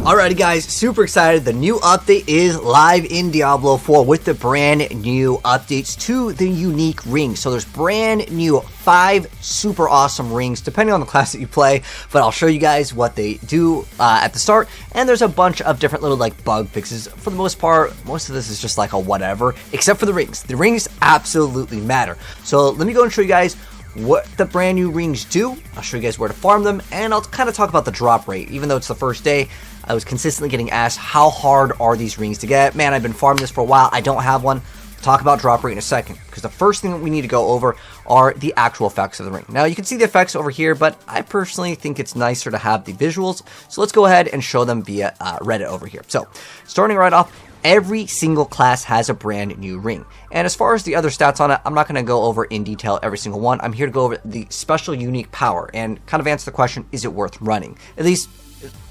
Alrighty guys, super excited. The new update is live in Diablo 4 with the brand new updates to the unique rings. So there's brand new 5 super awesome rings depending on the class that you play, but I'll show you guys what they do at the start. And there's a bunch of different little like bug fixes. For the most part, most of this is just like a whatever, except for the rings. The rings absolutely matter. So let me go and show you guys what the brand new rings do. I'll show you guys where to farm them, and I'll kind of talk about the drop rate. Even though it's the first day, I was consistently getting asked how hard are these rings to get. Man, I've been farming this for a while. I don't have one. I'll talk about drop rate in a second, because the first thing that we need to go over are the actual effects of the ring. Now you can see the effects over here, but I personally think it's nicer to have the visuals, so let's go ahead and show them via Reddit over here. So starting right off, every single class has a brand new ring. And as far as the other stats on it, I'm not going to go over in detail every single one. I'm here to go over the special unique power and kind of answer the question, is it worth running? At least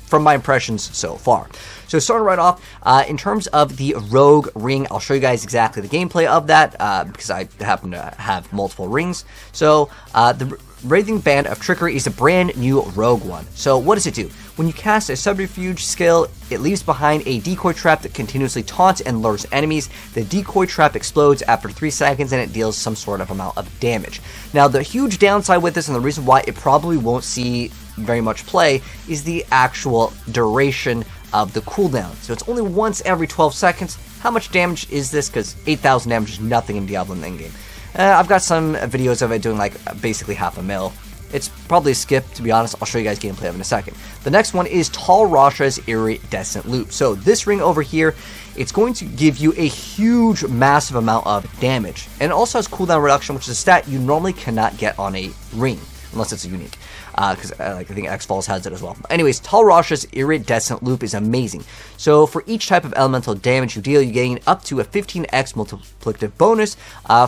from my impressions so far. So starting right off, in terms of the Rogue ring, I'll show you guys exactly the gameplay of that because I happen to have multiple rings. So the Wraithing Band of Trickery is a brand new Rogue one. So what does it do? When you cast a subterfuge skill, it leaves behind a decoy trap that continuously taunts and lures enemies. The decoy trap explodes after 3 seconds and it deals some sort of amount of damage. Now the huge downside with this, and the reason why it probably won't see very much play, is the actual duration of the cooldown. So it's only once every 12 seconds. How much damage is this? Because 8,000 damage is nothing in Diablo in the endgame. I've got some videos of it doing like basically half a mil. It's probably a skip, to be honest. I'll show you guys gameplay of it in a second. The next one is Tal Rasha's Iridescent Loop. So this ring over here, it's going to give you a huge, massive amount of damage. And it also has cooldown reduction, which is a stat you normally cannot get on a ring, unless it's a unique. Because I think X-Falls has it as well. Anyways, Tal Rasha's Iridescent Loop is amazing. So for each type of elemental damage you deal, you gain up to a 15x multiplicative bonus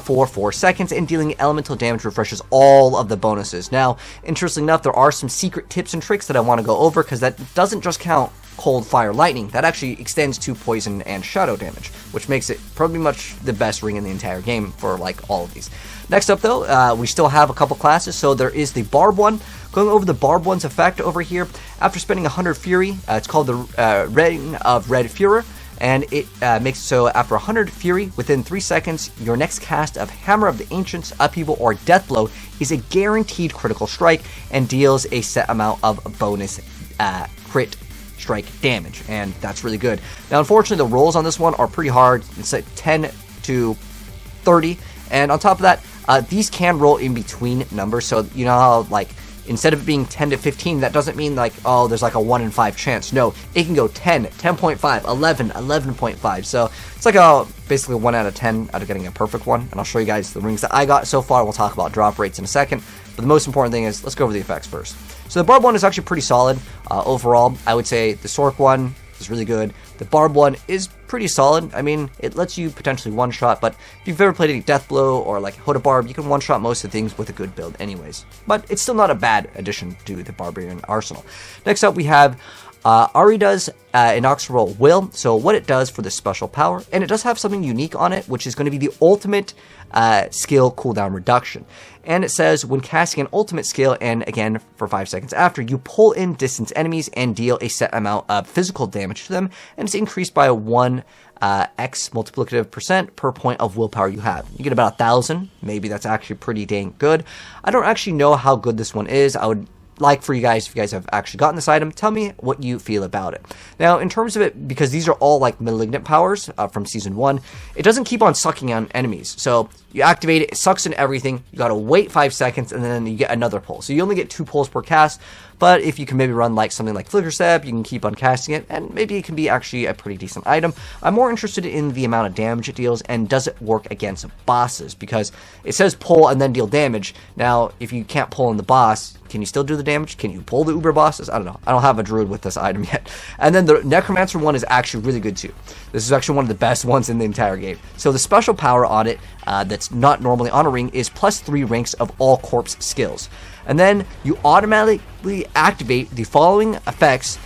for 4 seconds, and dealing elemental damage refreshes all of the bonuses. Now, interestingly enough, there are some secret tips and tricks that I want to go over, because that doesn't just count cold, fire, lightning. That actually extends to poison and shadow damage, which makes it probably much the best ring in the entire game for like all of these. Next up though, we still have a couple classes. So there is the Barb one. Going over the Barb one's effect over here, after spending 100 Fury, it's called the Ring of Red Furor, and it makes it so after 100 Fury, within 3 seconds, your next cast of Hammer of the Ancients, Upheaval, or Deathblow is a guaranteed critical strike and deals a set amount of bonus crit strike damage, and that's really good. Now unfortunately the rolls on this one are pretty hard. It's like 10 to 30, and on top of that, these can roll in between numbers. So you know how like instead of it being 10 to 15, that doesn't mean like, oh, there's like a 1 in 5 chance. No, it can go 10, 10.5, 11, 11.5. So it's like a basically 1 out of 10 out of getting a perfect one. And I'll show you guys the rings that I got so far. We'll talk about drop rates in a second. But the most important thing is, let's go over the effects first. So the Barb one is actually pretty solid overall. I would say the Sorc one is really good. The Barb one is pretty solid. I mean, it lets you potentially one-shot, but if you've ever played any Deathblow or like Hoda Barb, you can one-shot most of the things with a good build anyways. But it's still not a bad addition to the Barbarian arsenal. Next up, we have Arida's Inexorable Will. So what it does for this special power, and it does have something unique on it, which is going to be the ultimate skill cooldown reduction. And it says, when casting an ultimate skill, and again for 5 seconds after, you pull in distance enemies and deal a set amount of physical damage to them, and it's increased by a 1 x multiplicative percent per point of willpower you have. You get about 1,000. Maybe that's actually pretty dang good. I don't actually know how good this one is. I would like for you guys, if you guys have actually gotten this item, tell me what you feel about it. Now, in terms of it, because these are all like Malignant powers from Season 1, it doesn't keep on sucking on enemies. So you activate it, it sucks in everything, you gotta wait 5 seconds, and then you get another pull. So you only get 2 pulls per cast, but if you can maybe run like something like Flicker Step, you can keep on casting it, and maybe it can be actually a pretty decent item. I'm more interested in the amount of damage it deals, and does it work against bosses, because it says pull and then deal damage. Now, if you can't pull in the boss, can you still do the damage? Can you pull the Uber bosses? I don't know. I don't have a druid with this item yet. And then the Necromancer one is actually really good too. This is actually one of the best ones in the entire game. So the special power on it that's not normally on a ring is +3 ranks of all corpse skills. And then you automatically activate the following effects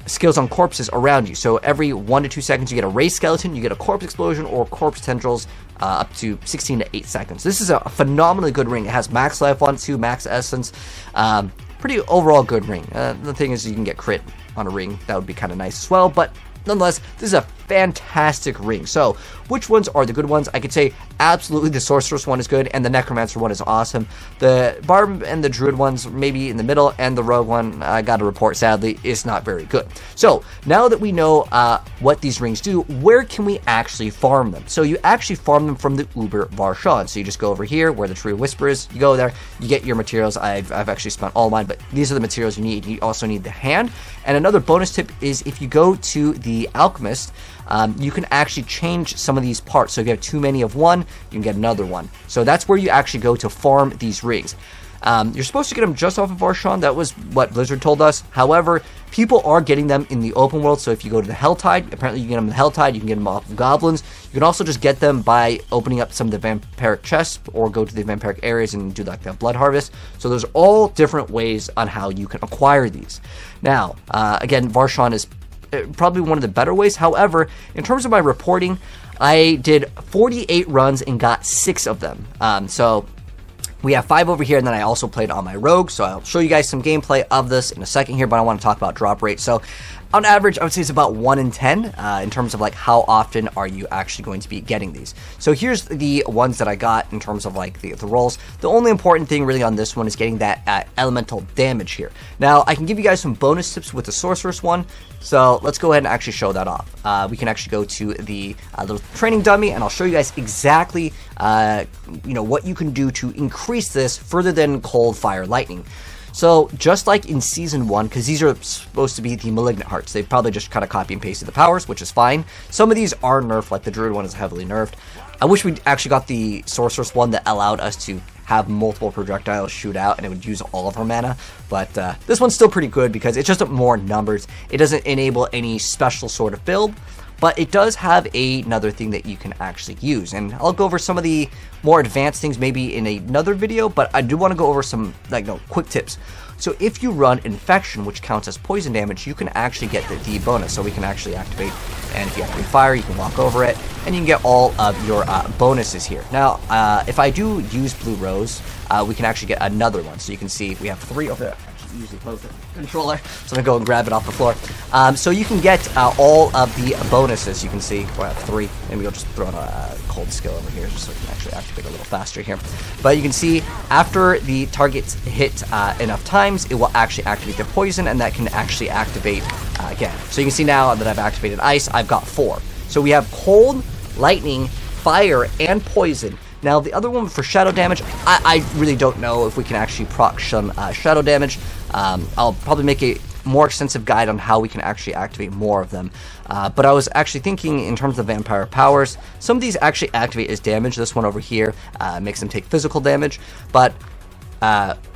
skills on corpses around you. So every 1 to 2 seconds you get a raised skeleton, you get a corpse explosion, or corpse tendrils up to 16 to 8 seconds. This is a phenomenally good ring. It has max life on it too, max essence. pretty overall good ring. The thing is, you can get crit on a ring. That would be kind of nice as well, but nonetheless, this is a fantastic ring. So, which ones are the good ones? I could say absolutely the Sorceress one is good, and the Necromancer one is awesome. The Barb and the Druid ones maybe in the middle, and the Rogue one, I gotta report, sadly, is not very good. So, now that we know what these rings do, where can we actually farm them? So, you actually farm them from the Uber Varshan. So, you just go over here where the Tree of Whisper is, you go there, you get your materials. I've actually spent all mine, but these are the materials you need. You also need the hand. And another bonus tip is if you go to the Alchemist, you can actually change some of these parts. So if you have too many of one, you can get another one. So that's where you actually go to farm these rings. You're supposed to get them just off of Varshan. That was what Blizzard told us. However, people are getting them in the open world. So if you go to the Helltide, apparently you can get them in the Helltide. You can get them off of goblins. You can also just get them by opening up some of the Vampiric chests or go to the Vampiric areas and do like the blood harvest. So there's all different ways on how you can acquire these. Now, again, Varshan is probably one of the better ways. However, in terms of my reporting, I did 48 runs and got 6 of them. So we have 5 over here, and then I also played on my Rogue, so I'll show you guys some gameplay of this in a second here, but I want to talk about drop rate. So on average, I would say it's about 1 in 10 in terms of like how often are you actually going to be getting these. So here's the ones that I got in terms of like the rolls. The only important thing really on this one is getting that elemental damage here. Now, I can give you guys some bonus tips with the Sorceress one, so let's go ahead and actually show that off. We can actually go to the little training dummy, and I'll show you guys exactly what you can do to increase this further than cold, fire, lightning. So, just like in Season 1, because these are supposed to be the Malignant Hearts, they've probably just kind of copy and pasted the powers, which is fine. Some of these are nerfed, like the Druid one is heavily nerfed. I wish we actually got the Sorceress one that allowed us to have multiple projectiles shoot out, and it would use all of our mana. But this one's still pretty good because it's just more numbers. It doesn't enable any special sort of build, but it does have another thing that you can actually use. And I'll go over some of the more advanced things maybe in another video, but I do want to go over some quick tips. So if you run Infection, which counts as poison damage, you can actually get the bonus. So we can actually activate, and if you activate Fire, you can walk over it, and you can get all of your bonuses here. Now, if I do use Blue Rose, we can actually get another one. So you can see we have 3 over there. Usually close the controller, so I'm gonna go and grab it off the floor. So you can get all of the bonuses. You can see we have 3. Maybe I'll just throw in a cold skill over here just so we can actually activate a little faster here. But you can see after the target's hit enough times, it will actually activate the poison, and that can actually activate again. So you can see now that I've activated ice, I've got 4. So we have cold, lightning, fire, and poison. Now, the other one for shadow damage, I really don't know if we can actually proc some shadow damage. I'll probably make a more extensive guide on how we can actually activate more of them. But I was actually thinking in terms of vampire powers, some of these actually activate as damage. This one over here makes them take physical damage. But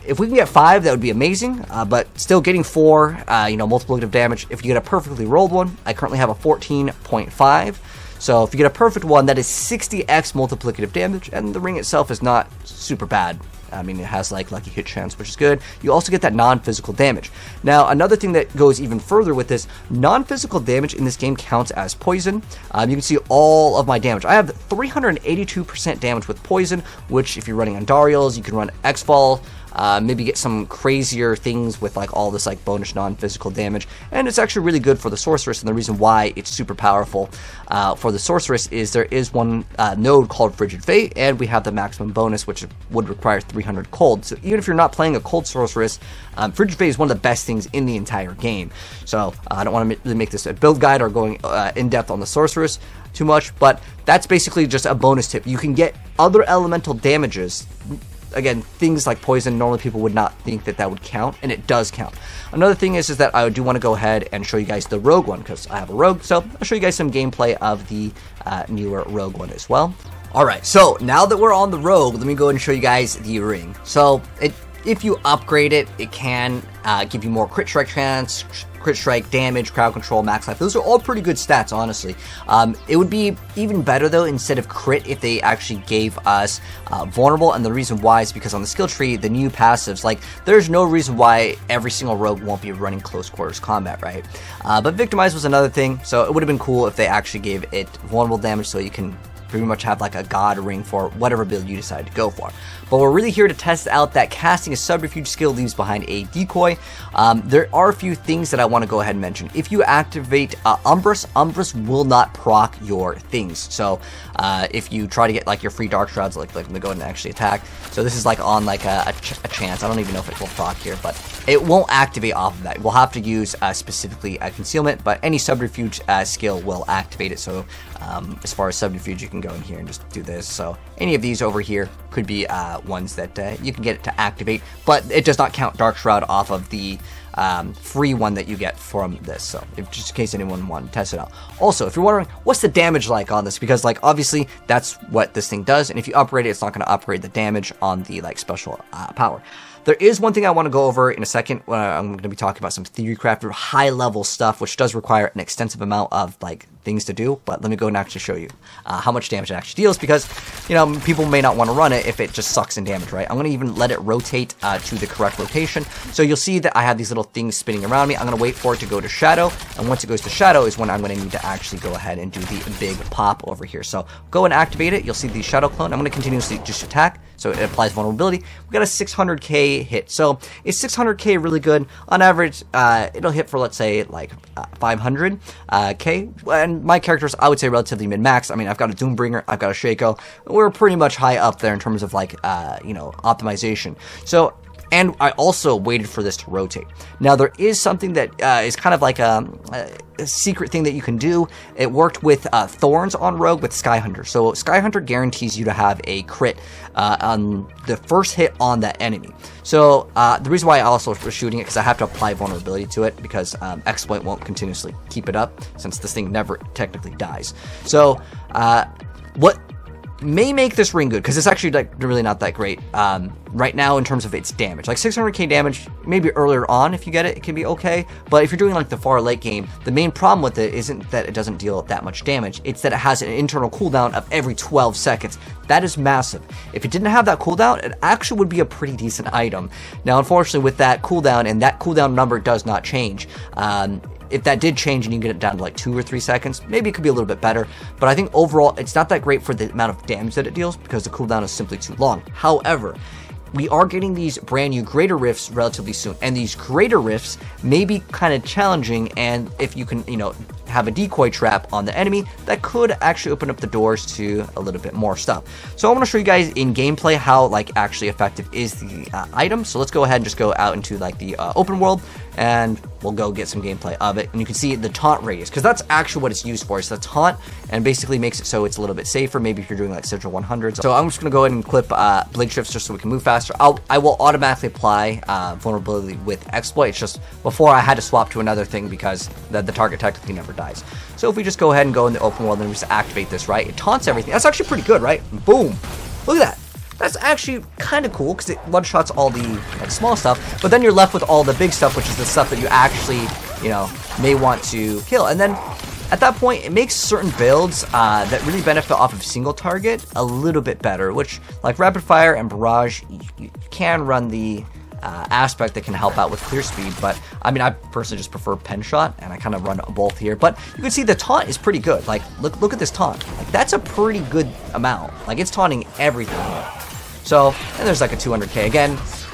if we can get 5, that would be amazing. But still getting 4, multiplicative damage. If you get a perfectly rolled one, I currently have a 14.5. So if you get a perfect one, that is 60x multiplicative damage, and the ring itself is not super bad. I mean, it has like lucky hit chance, which is good. You also get that non-physical damage. Now, another thing that goes even further with this, non-physical damage in this game counts as poison. You can see all of my damage. I have 382% damage with poison, which if you're running on Darials, you can run X-Fall, maybe get some crazier things with like all this like bonus non-physical damage, and it's actually really good for the Sorceress. And the reason why it's super powerful for the Sorceress is there is one node called Frigid Fate, and we have the maximum bonus, which would require 300 cold. So even if you're not playing a cold Sorceress, Frigid Fate is one of the best things in the entire game. So I don't want to really make this a build guide or going in depth on the Sorceress too much, but that's basically just a bonus tip. You can get other elemental damages. Again, things like poison, normally people would not think that that would count, and it does count. Another thing is that I do want to go ahead and show you guys the Rogue one, because I have a Rogue, so I'll show you guys some gameplay of the newer Rogue one as well. Alright, so now that we're on the Rogue, let me go ahead and show you guys the ring. So, if you upgrade it, it can give you more crit strike chance, crit strike, damage, crowd control, max life. Those are all pretty good stats, honestly. It would be even better, though, instead of crit, if they actually gave us vulnerable. And the reason why is because on the skill tree, the new passives, like, there's no reason why every single rogue won't be running close quarters combat, right? But victimize was another thing, so it would have been cool if they actually gave it vulnerable damage so you can pretty much have like a god ring for whatever build you decide to go for. But we're really here to test out that casting a subterfuge skill leaves behind a decoy. There are a few things that I want to go ahead and mention. If you activate Umbrus will not proc your things. So if you try to get like your free Dark Shrouds, like let me go ahead and actually attack. So this is like on like a chance. I don't even know if it will proc here, but it won't activate off of that. We'll have to use specifically a concealment, but any subterfuge skill will activate it. So as far as subterfuge, you can go in here and just do this. So any of these over here could be ones that you can get it to activate, but it does not count Dark Shroud off of the free one that you get from this. So if, just in case anyone wanted to test it out. Also, if you're wondering what's the damage like on this, because like obviously that's what this thing does, and if you upgrade it, it's not going to upgrade the damage on the like special power. There is one thing I want to go over in a second. I'm going to be talking about some theorycraft high level stuff, which does require an extensive amount of like things to do. But let me go and actually show you how much damage it actually deals, because you know people may not want to run it if it just sucks in damage, right? I'm going to even let it rotate to the correct location. So you'll see that I have these little things spinning around me. I'm going to wait for it to go to shadow, and once it goes to shadow is when I'm going to need to actually go ahead and do the big pop over here. So go and activate it. You'll see the shadow clone. I'm going to continuously just attack. So it applies vulnerability. We got a 600k hit. So is 600k really good? On average, it'll hit for, let's say, like 500k. And my characters, I would say, relatively mid-max. I mean, I've got a Doombringer, I've got a Shaco. We're pretty much high up there in terms of, like, you know, optimization. So, and I also waited for this to rotate. Now, there is something that is kind of like a secret thing that you can do. It worked with Thorns on Rogue with Skyhunter. So Skyhunter guarantees you to have a crit on the first hit on that enemy. So the reason why I also was shooting it, because I have to apply vulnerability to it, because Exploit won't continuously keep it up, since this thing never technically dies. So what may make this ring good, because it's actually like really not that great right now in terms of its damage. Like 600k damage, maybe earlier on if you get it, it can be okay. But if you're doing like the far late game, the main problem with it isn't that it doesn't deal that much damage. It's that it has an internal cooldown of every 12 seconds. That is massive. If it didn't have that cooldown, it actually would be a pretty decent item. Now, unfortunately, with that cooldown, and that cooldown number does not change, if that did change and you get it down to like 2 or 3 seconds, maybe it could be a little bit better. But I think overall, it's not that great for the amount of damage that it deals, because the cooldown is simply too long. However, we are getting these brand new greater rifts relatively soon, and these greater rifts may be kind of challenging, and if you can, you know, have a decoy trap on the enemy, that could actually open up the doors to a little bit more stuff. So I want to show you guys in gameplay how like actually effective is the item. So let's go ahead and just go out into like the open world, and we'll go get some gameplay of it. And you can see the taunt radius, because that's actually what it's used for. It's the taunt, and basically makes it so it's a little bit safer, maybe if you're doing like Sigil 100s. So I'm just going to go ahead and clip blade shifts just so we can move faster. I will automatically apply vulnerability with Exploit. It's just before I had to swap to another thing, because the target technically never dies. So if we just go ahead and go in the open world and just activate this, right, it taunts everything. That's actually pretty good, right? Boom. Look at that. That's actually kind of cool, because it one-shots all the like small stuff, but then you're left with all the big stuff, which is the stuff that you actually, you know, may want to kill. And then at that point, it makes certain builds that really benefit off of single target a little bit better, which like Rapid Fire and Barrage, you can run the aspect that can help out with clear speed, but I mean, I personally just prefer pen shot, and I kind of run both here. But you can see the taunt is pretty good. Like look at this taunt. Like that's a pretty good amount. Like it's taunting everything here. So, and there's like a 200k. Again,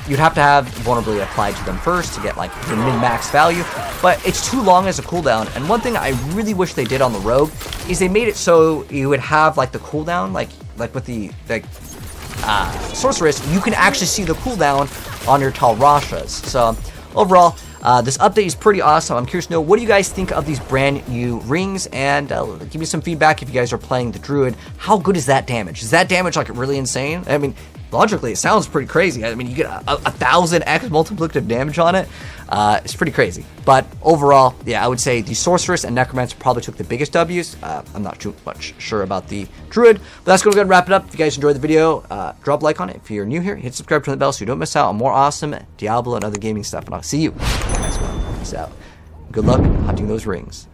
you'd have to have vulnerability applied to them first to get like the min-max value, but it's too long as a cooldown. And one thing I really wish they did on the Rogue is they made it so you would have like the cooldown, like with the Sorceress, you can actually see the cooldown on your Talrashas. So overall, this update is pretty awesome. I'm curious to know, what do you guys think of these brand new rings? And give me some feedback if you guys are playing the Druid. How good is that damage? Is that damage like really insane? I mean, logically, it sounds pretty crazy. I mean, you get a 1000x multiplicative damage on it. It's pretty crazy. But overall, yeah, I would say the Sorceress and Necromancer probably took the biggest W's. I'm not too much sure about the Druid, but that's going to go ahead and wrap it up. If you guys enjoyed the video, drop a like on it. If you're new here, hit subscribe, turn the bell so you don't miss out on more awesome Diablo and other gaming stuff. And I'll see you in the next one. Peace out. Good luck hunting those rings.